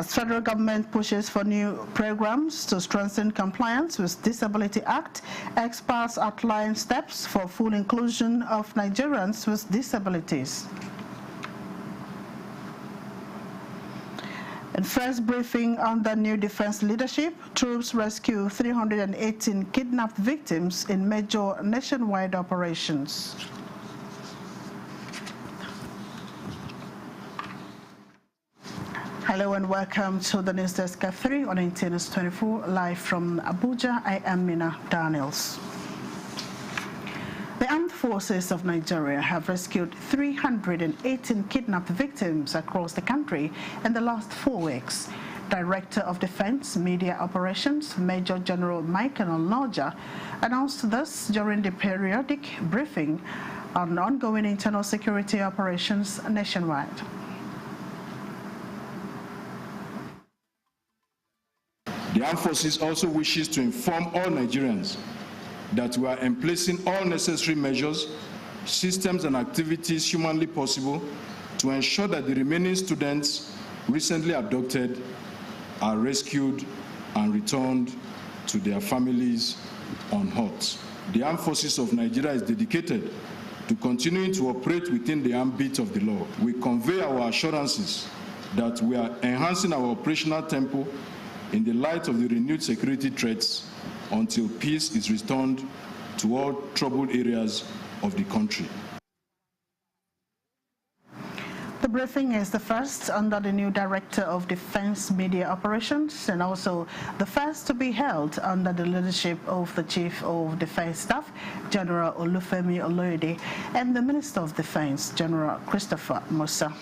As federal government pushes for new programs to strengthen compliance with Disability Act, experts outline steps for full inclusion of Nigerians with disabilities. In first briefing under new defense leadership, troops rescue 318 kidnapped victims in major nationwide operations. Hello and welcome to the News Desk at 3 on NTN 24, live from Abuja. I am Mina Daniels. The Armed Forces of Nigeria have rescued 318 kidnapped victims across the country in the last 4 weeks. Director of Defense Media Operations, Major General Michael Onoja, announced this during the periodic briefing on ongoing internal security operations nationwide. The Armed Forces also wishes to inform all Nigerians that we are emplacing all necessary measures, systems and activities humanly possible to ensure that the remaining students recently abducted are rescued and returned to their families unhurt. The Armed Forces of Nigeria is dedicated to continuing to operate within the ambit of the law. We convey our assurances that we are enhancing our operational tempo in the light of the renewed security threats until peace is returned to all troubled areas of the country. The briefing is the first under the new Director of Defense Media Operations and also the first to be held under the leadership of the Chief of Defense Staff, General Olufemi Oloyede, and the Minister of Defense, General Christopher Musa.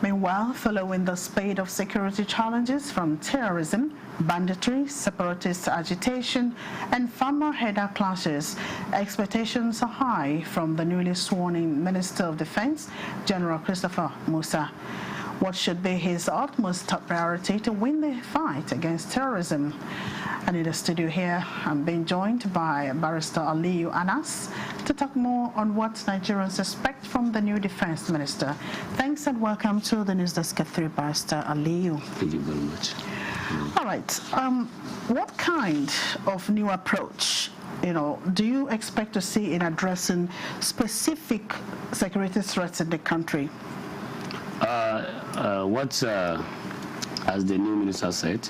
Meanwhile, following the spate of security challenges from terrorism, banditry, separatist agitation, and farmer-herder clashes, expectations are high from the newly sworn-in Minister of Defense, General Christopher Musa. What should be his utmost top priority to win the fight against terrorism? And in the studio here, I'm being joined by Barrister Aliyu Anas to talk more on what Nigerians expect from the new Defense Minister. Thanks and welcome to the News Desk at 3, Barrister Aliyu. Thank you very much. All right. What kind of new approach, do you expect to see in addressing specific security threats in the country? As the new minister said,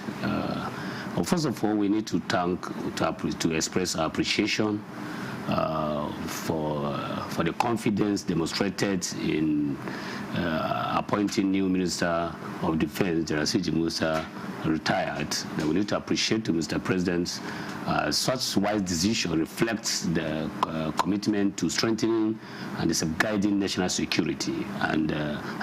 first of all, we need to express our appreciation for the confidence demonstrated in appointing new Minister of Defense, General Siji Musa, retired. That we need to appreciate to Mr. President. Such wise decision reflects the commitment to strengthening and safeguarding national security. And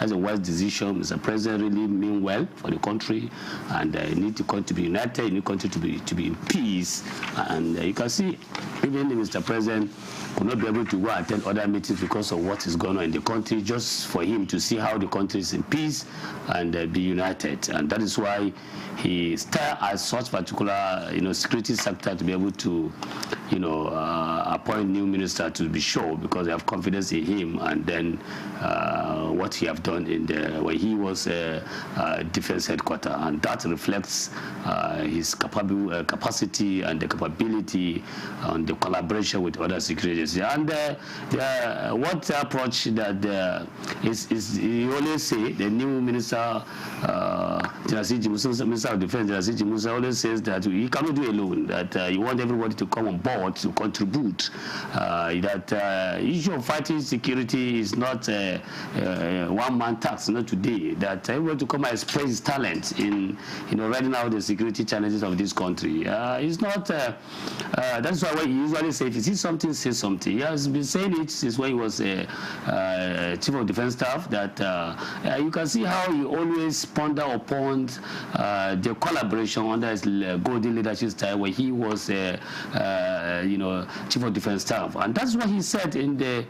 as a wise decision, Mr. President really mean well for the country, and need to continue to be united, need country to be in peace. And you can see, even Mr. President could not be able to go and attend other meetings because of what is going on in the country, just for him to see how the country is in peace and be united. And that is why he started as such particular, security sector to be able to, appoint new minister to be sure, because they have confidence in him, and then what he have done when he was defense headquarters, and that reflects his capacity and the capability and the collaboration with other security agencies. And what approach that is you always say the new minister, Minister of Defense, General Siji Musa, always says that he cannot do alone, that you want everybody to come on board to contribute, that issue of fighting security is not a one-man task, not today, that everybody to come and express his talent in riding out the security challenges of this country. It's not, that's why he usually says, if you see something, say something. He has been saying it since when he was Chief of Defense Staff, that you can see how he always ponder upon the collaboration under his golden leadership style, where he was, Chief of Defense Staff. And that's what he said in the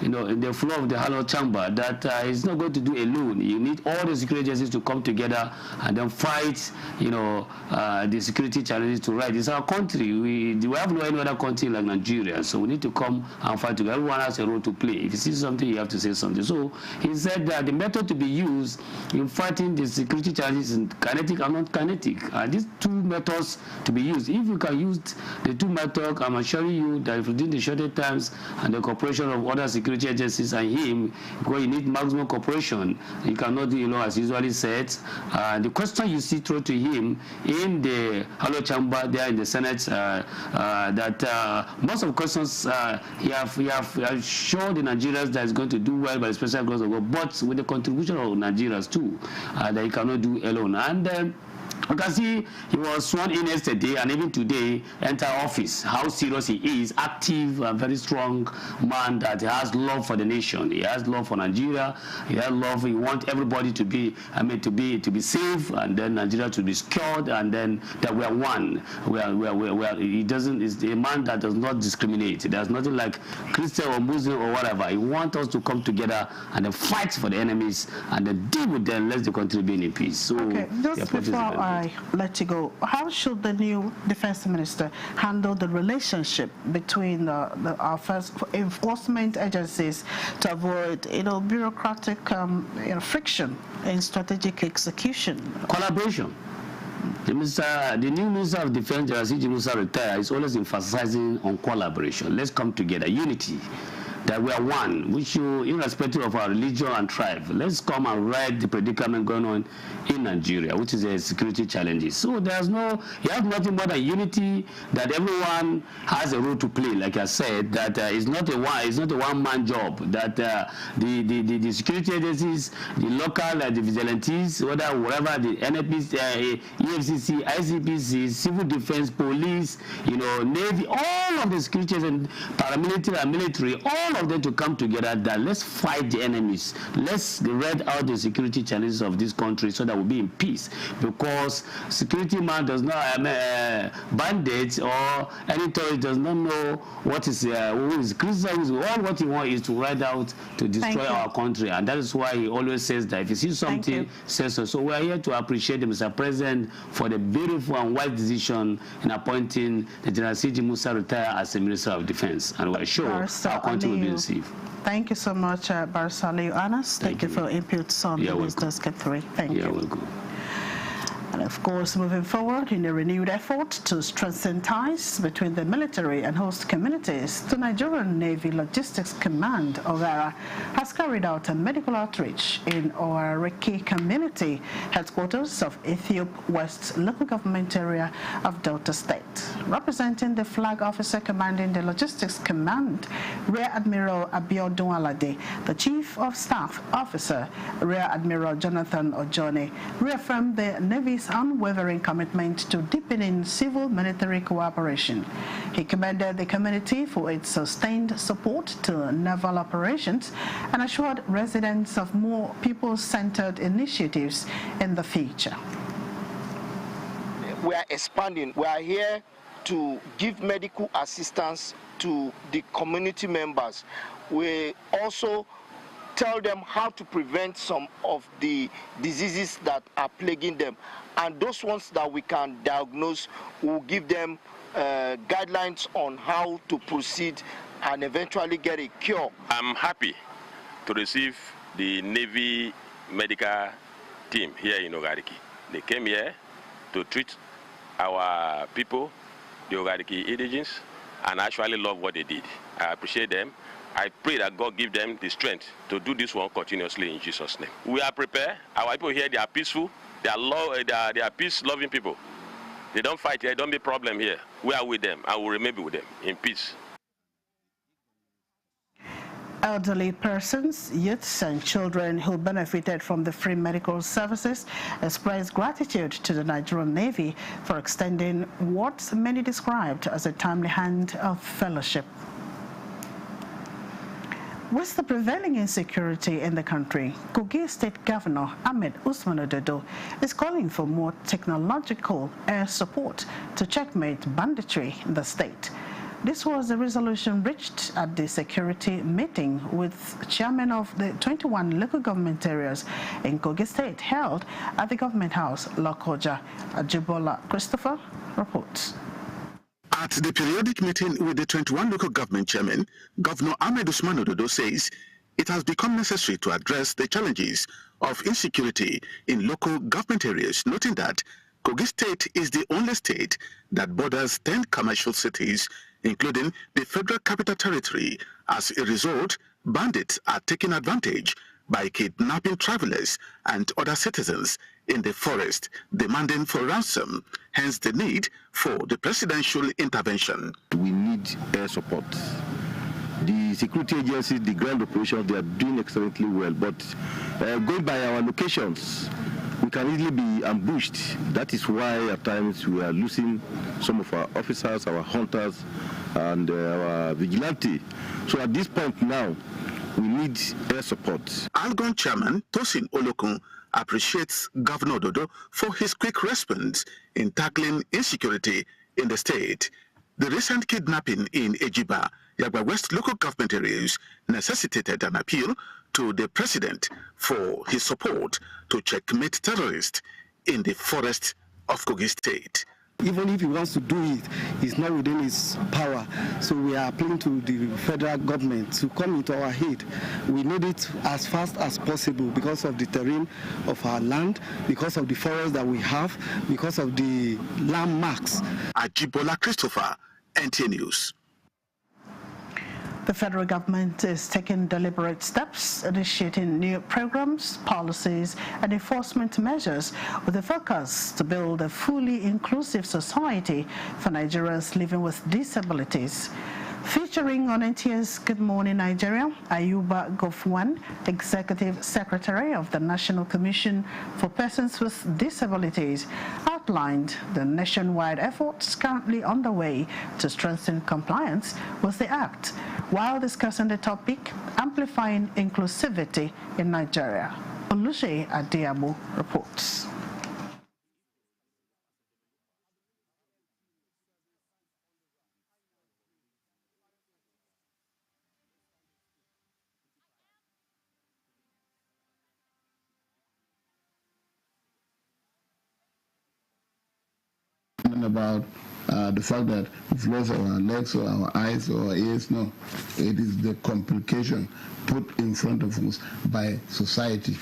in the floor of the Halo chamber, that he's not going to do alone. You need all the security agencies to come together and then fight, the security challenges to right. It's our country. We have no any other country like Nigeria, so we need to come and fight together. Everyone has a role to play. If you see something, you have to say something. So he said that the method to be used in fighting the security challenges is kinetic and non-kinetic. These two methods to be used. If you can use the two methods, I'm assuring you that within the shortest times and the cooperation of other security agencies and him, because you need maximum cooperation, you cannot do, as usually said. The question you see through to him in the Halo chamber there in the Senate, that most of the questions he have shown the Nigerians that is going to do well by the special grace of God, but with the contribution of Nigerians too, that he cannot do alone. And you can see he was sworn in yesterday and even today enter office. How serious he is, active, a very strong man that has love for the nation. He has love for Nigeria. He has love. He wants everybody to be, to be safe, and then Nigeria to be secured, and then that we are one. He doesn't. Is a man that does not discriminate. There's nothing like Christian or Muslim or whatever. He wants us to come together and then fight for the enemies and then deal with them. Let the country be in peace. So okay, just before I let you go, how should the new defense minister handle the relationship between our first enforcement agencies to avoid, bureaucratic friction in strategic execution? Collaboration. The new Minister of Defense, Asiji Musa Retire, is always emphasizing on collaboration. Let's come together, unity. That we are one, which irrespective of our religion and tribe, let's come and ride the predicament going on in Nigeria, which is a security challenges. So you have nothing more than unity, that everyone has a role to play. Like I said, that it's not a one-man job. That the security agencies, the local, the vigilantes, whatever the NFP, EFCC, ICPC, civil defense, police, Navy, all of the security and paramilitary and military, all of them to come together, that let's fight the enemies. Let's red out the security challenges of this country so that we'll be in peace. Because security man does not, bandits or any terrorist does not know what is, who is Christian. All what he wants is to ride out to destroy our country. And that is why he always says that if you see something, say so. So we are here to appreciate Mr. President for the beautiful and wise decision in appointing the General Asiji Musa Retire as the Minister of Defense. And we are sure our country will be safe. Thank you so much, Barrister Aliyu Anas. Thank you for your inputs on the Wisdom Cape 3. Thank you. You're welcome. And of course, moving forward in a renewed effort to strengthen ties between the military and host communities, the Nigerian Navy Logistics Command, OGARA, has carried out a medical outreach in Owariki community, headquarters of Ethiop West local government area of Delta State. Representing the flag officer commanding the Logistics Command, Rear Admiral Abiodun Alade, the Chief of Staff Officer, Rear Admiral Jonathan Ojone, reaffirmed the Navy's unwavering commitment to deepening civil-military cooperation. He commended the community for its sustained support to naval operations and assured residents of more people-centered initiatives in the future. We are expanding. We are here to give medical assistance to the community members. We also tell them how to prevent some of the diseases that are plaguing them. And those ones that we can diagnose, we'll give them guidelines on how to proceed and eventually get a cure. I'm happy to receive the Navy medical team here in Owariki. They came here to treat our people, the Owariki indigents, and I actually love what they did. I appreciate them. I pray that God give them the strength to do this one continuously in Jesus' name. We are prepared. Our people here, they are peaceful. They are peace-loving people. They don't fight here. Don't be a problem here. We are with them and will remain with them in peace. Elderly persons, youths and children who benefited from the free medical services expressed gratitude to the Nigerian Navy for extending what many described as a timely hand of fellowship. With the prevailing insecurity in the country, Kogi State Governor Ahmed Usman Ododo is calling for more technological air support to checkmate banditry in the state. This was a resolution reached at the security meeting with chairman of the 21 local government areas in Kogi State held at the Government House, Lokoja. Ajibola Christopher reports. At the periodic meeting with the 21 local government chairmen, Governor Ahmed Usman Ododo says it has become necessary to address the challenges of insecurity in local government areas, noting that Kogi State is the only state that borders 10 commercial cities, including the Federal Capital Territory. As a result, bandits are taking advantage by kidnapping travelers and other citizens in the forest, demanding for ransom, hence the need for the presidential intervention. We need air support. The security agencies, the ground operations, they are doing excellently well, but going by our locations, we can easily be ambushed. That is why at times we are losing some of our officers, our hunters, and our vigilante. So at this point now, we need air support. Algon chairman Tosin Olokun appreciates Governor Ododo for his quick response in tackling insecurity in the state. The recent kidnapping in Ejiba, Yagba West local government areas necessitated an appeal to the president for his support to checkmate terrorists in the forest of Kogi State. Even if he wants to do it, it's not within his power. So we are appealing to the federal government to come into our aid. We need it as fast as possible because of the terrain of our land, because of the forest that we have, because of the landmarks. Ajibola Christopher, NTA News. The federal government is taking deliberate steps, initiating new programs, policies, and enforcement measures with a focus to build a fully inclusive society for Nigerians living with disabilities. Featuring on NTA's Good Morning Nigeria, Ayuba Gofwan, Executive Secretary of the National Commission for Persons with Disabilities, outlined the nationwide efforts currently underway to strengthen compliance with the Act, while discussing the topic, amplifying inclusivity in Nigeria. Oluseyi Adiabu reports. About the fact that we've lost our legs or our eyes or our ears. No, it is the complication put in front of us by society.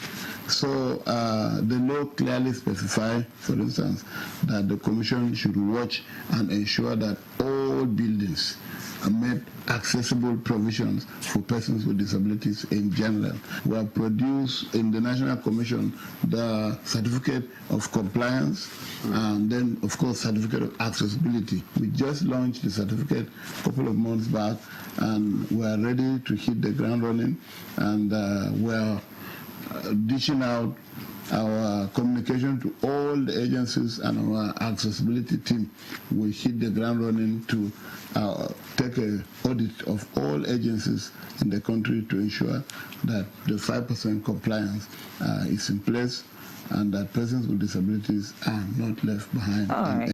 So the law clearly specifies, for instance, that the Commission should watch and ensure that all buildings made accessible provisions for persons with disabilities in general. We have produced in the National Commission the certificate of compliance and then, of course, certificate of accessibility. We just launched the certificate a couple of months back and we are ready to hit the ground running, and we are dishing out our communication to all the agencies, and our accessibility team will hit the ground running to take an audit of all agencies in the country to ensure that the 5% compliance is in place and that persons with disabilities are not left behind. All right.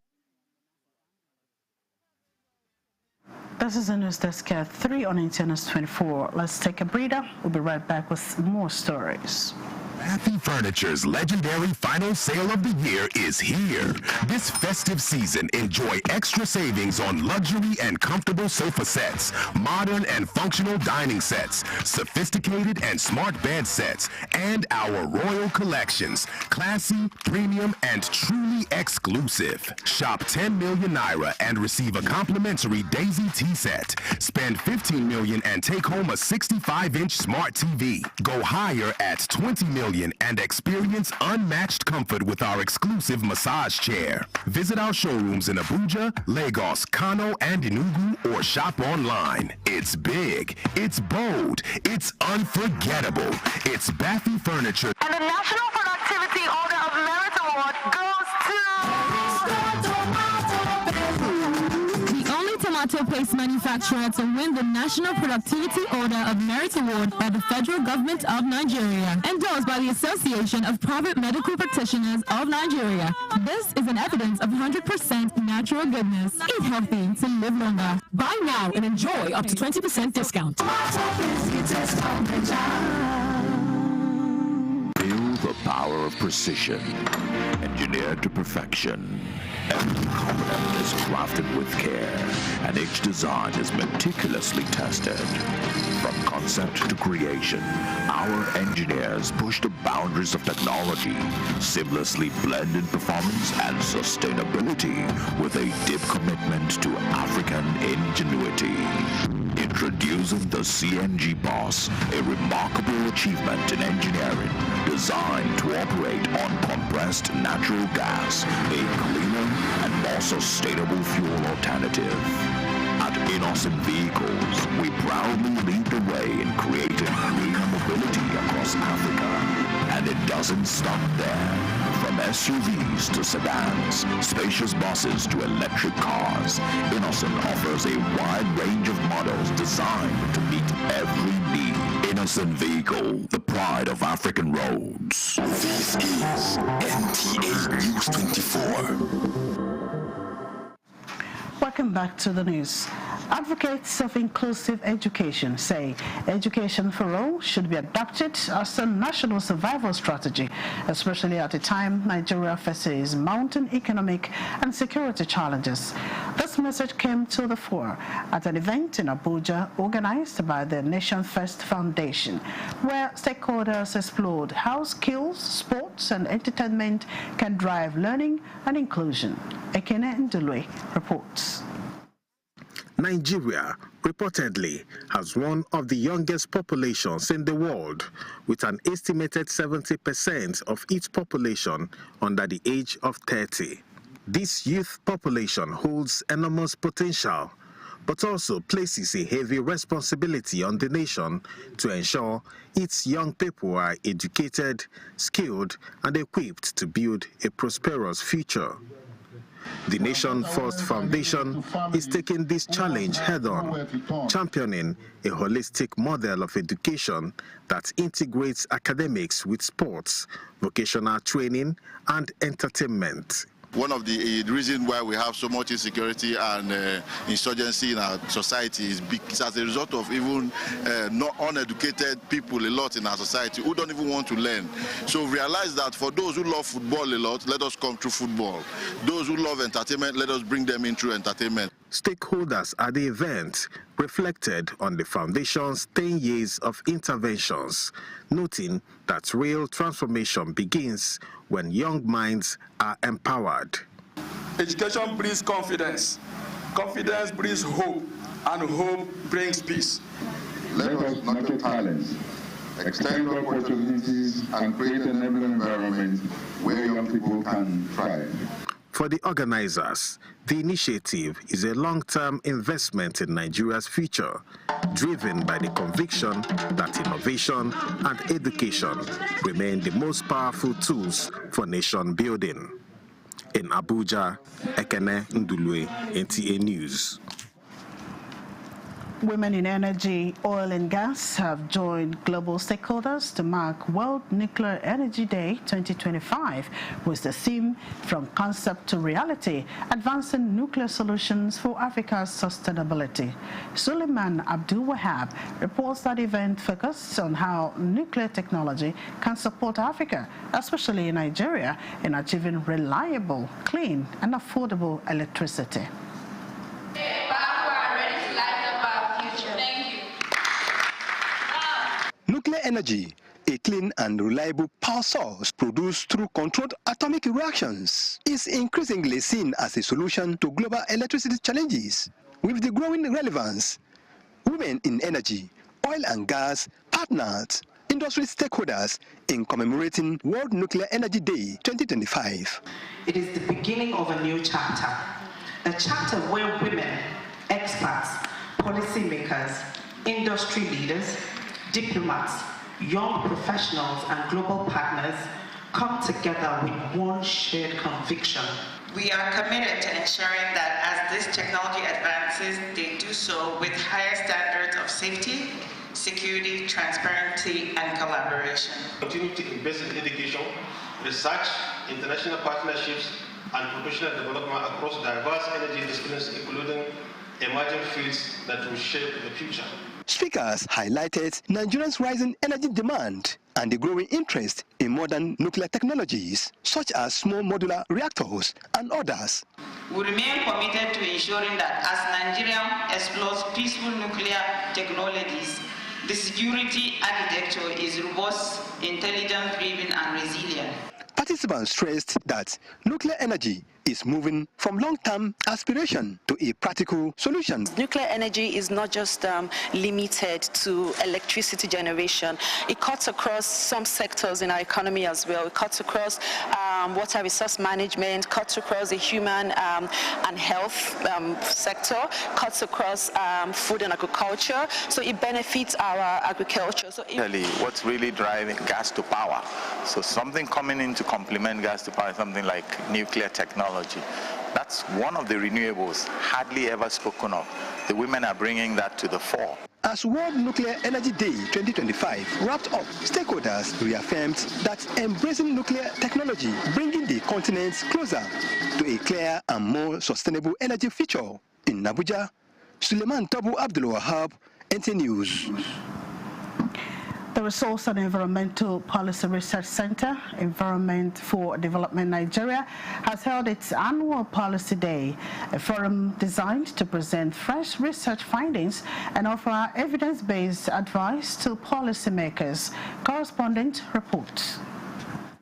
This is the News Desk at 3 on NTNS 24. Let's take a breather. We'll be right back with more stories. Baffy Furniture's legendary final sale of the year is here. This festive season, enjoy extra savings on luxury and comfortable sofa sets, modern and functional dining sets, sophisticated and smart bed sets, and our royal collections, classy, premium, and truly exclusive. Shop 10 million naira and receive a complimentary Daisy tea set. Spend 15 million and take home a 65-inch smart TV. Go higher at 20 million and experience unmatched comfort with our exclusive massage chair. Visit our showrooms in Abuja, Lagos, Kano, and Enugu, or shop online. It's big, it's bold, it's unforgettable. It's Baffy Furniture. And the National Productivity Order of Merit Award goes to... Auto Paste manufacturer to win the National Productivity Order of Merit Award by the Federal Government of Nigeria, endorsed by the Association of Private Medical Practitioners of Nigeria. This is an evidence of 100% natural goodness. Eat healthy to live longer. Buy now and enjoy up to 20% discount. Feel the power of precision, engineered to perfection. Every component is crafted with care, and each design is meticulously tested. From concept to creation, our engineers push the boundaries of technology, seamlessly blending performance and sustainability with a deep commitment to African ingenuity. Introducing the CNG Boss, a remarkable achievement in engineering designed to operate on compressed natural gas, a cleaner and more sustainable fuel alternative. At Innocent Vehicles, we proudly lead the way in creating green mobility across Africa. And it doesn't stop there. From SUVs to sedans, spacious buses to electric cars, Innocent offers a wide range of models designed to meet every need. Innocent Vehicle, the pride of African roads. This is NTA News 24. Welcome back to the news. Advocates of inclusive education say education for all should be adopted as a national survival strategy, especially at a time Nigeria faces mounting economic and security challenges. This message came to the fore at an event in Abuja organized by the Nation First Foundation, where stakeholders explored how skills, sports, and entertainment can drive learning and inclusion. Ekene Ndulwe reports. Nigeria reportedly has one of the youngest populations in the world, with an estimated 70% of its population under the age of 30. This youth population holds enormous potential, but also places a heavy responsibility on the nation to ensure its young people are educated, skilled, and equipped to build a prosperous future. The Nation First Foundation is taking this challenge head-on, championing a holistic model of education that integrates academics with sports, vocational training, and entertainment. One of the reasons why we have so much insecurity and insurgency in our society is as a result of even not uneducated people a lot in our society who don't even want to learn. So realize that for those who love football a lot, let us come through football. Those who love entertainment, let us bring them in through entertainment. Stakeholders at the event reflected on the Foundation's 10 years of interventions, noting that real transformation begins when young minds are empowered. Education brings confidence. Confidence brings hope, and hope brings peace. Let us nurture talents, extend opportunities, and create an environment where young people can thrive. For the organizers, the initiative is a long-term investment in Nigeria's future, driven by the conviction that innovation and education remain the most powerful tools for nation building. In Abuja, Ekene Ndulwe, NTA News. Women in energy, oil and gas have joined global stakeholders to mark World Nuclear Energy Day 2025 with the theme From Concept to Reality, Advancing Nuclear Solutions for Africa's Sustainability. Suleiman Abdul Wahab reports that the event focused on how nuclear technology can support Africa, especially in Nigeria, in achieving reliable, clean and affordable electricity. Nuclear energy, a clean and reliable power source produced through controlled atomic reactions, is increasingly seen as a solution to global electricity challenges. With the growing relevance, women in energy, oil and gas partners, industry stakeholders in commemorating World Nuclear Energy Day 2025. It is the beginning of a new chapter, a chapter where women, experts, policymakers, industry leaders, diplomats, young professionals, and global partners come together with one shared conviction. We are committed to ensuring that as this technology advances, they do so with higher standards of safety, security, transparency, and collaboration. Continue to invest in education, research, international partnerships, and professional development across diverse energy disciplines, including emerging fields that will shape the future. Speakers highlighted Nigeria's rising energy demand and the growing interest in modern nuclear technologies, such as small modular reactors and others. We remain committed to ensuring that as Nigeria explores peaceful nuclear technologies, the security architecture is robust, intelligence-driven, and resilient. Participants stressed that nuclear energy is moving from long-term aspiration to a practical solution. Nuclear energy is not just limited to electricity generation. It cuts across some sectors in our economy as well. It cuts across water resource management, cuts across the human and health sector, cuts across food and agriculture. So it benefits our agriculture. So what's really driving gas to power? So something coming in to complement gas to power, something like nuclear technology. That's one of the renewables hardly ever spoken of. The women are bringing that to the fore. As World Nuclear Energy Day 2025 wrapped up, stakeholders reaffirmed that embracing nuclear technology, bringing the continent closer to a clearer and more sustainable energy future. In Abuja, Suleiman Tabu Abdul Wahab, NT News. The Resource and Environmental Policy Research Center, Environment for Development Nigeria, has held its annual Policy Day, a forum designed to present fresh research findings and offer evidence-based advice to policymakers. Correspondent reports.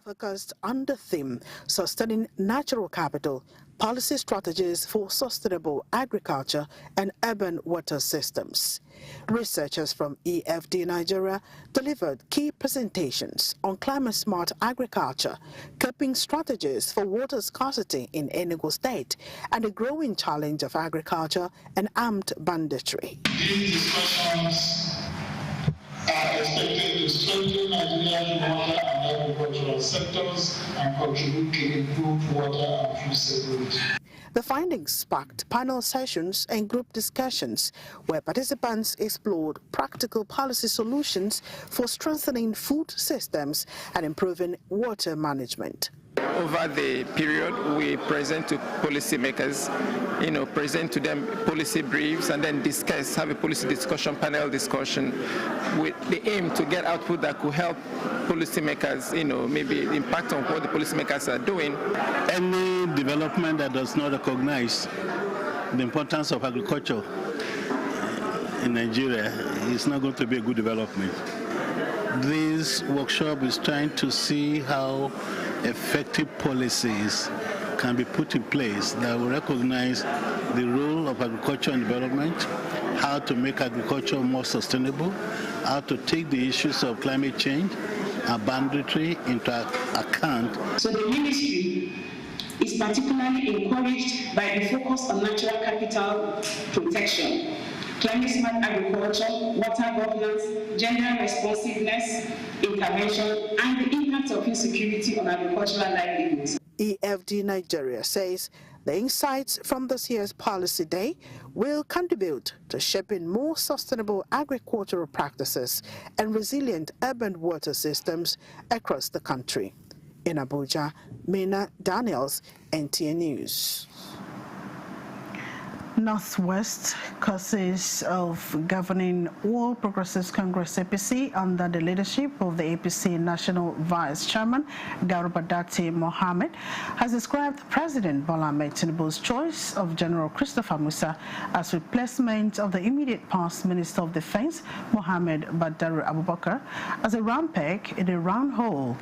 Focused on the theme, Sustaining Natural Capital, Policy Strategies for Sustainable Agriculture and Urban Water Systems. Researchers from EFD Nigeria delivered key presentations on climate-smart agriculture, coping strategies for water scarcity in Enugu State, and the growing challenge of agriculture and armed banditry. These discussions are expected to strengthen Nigeria's water and agricultural sectors and contribute to improved water and food security. The findings sparked panel sessions and group discussions where participants explored practical policy solutions for strengthening food systems and improving water management. Over the period, we present to policymakers, present to them policy briefs and then discuss, have a policy discussion, panel discussion with the aim to get output that could help policymakers, maybe impact on what the policymakers are doing. Any development that does not recognize the importance of agriculture in Nigeria is not going to be a good development. This workshop is trying to see how effective policies can be put in place that will recognize the role of agriculture in development, how to make agriculture more sustainable, how to take the issues of climate change and banditry into account. So the ministry is particularly encouraged by the focus on natural capital protection, climate-smart agriculture, water governance, gender responsiveness, intervention, and the impact of insecurity on agricultural livelihoods. EFD Nigeria says the insights from this year's Policy Day will contribute to shaping more sustainable agricultural practices and resilient urban water systems across the country. In Abuja, Mina Daniels, NTN News. Northwest causes of governing All Progressives Congress APC under the leadership of the APC National Vice Chairman Garuba Datti Mohammed has described President Bola Ahmed Tinubu's choice of General Christopher Musa as replacement of the immediate past Minister of Defense Mohammed Badru Abubakar as a round peg in a round hole.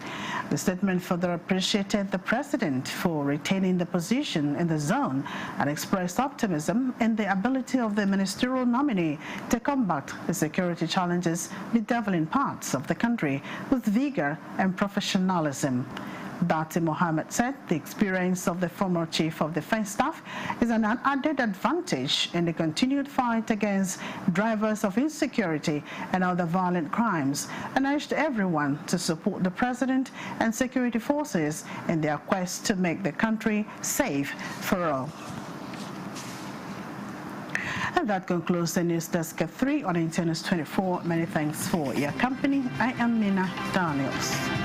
The statement further appreciated the President for retaining the position in the zone and expressed optimism in the ability of the ministerial nominee to combat the security challenges bedeviling parts of the country with vigor and professionalism. Dati Mohammed said the experience of the former Chief of Defense Staff is an added advantage in the continued fight against drivers of insecurity and other violent crimes, and urged everyone to support the President and security forces in their quest to make the country safe for all. And that concludes the News Desk at 3 on Internews 24. Many thanks for your company. I am Mina Daniels.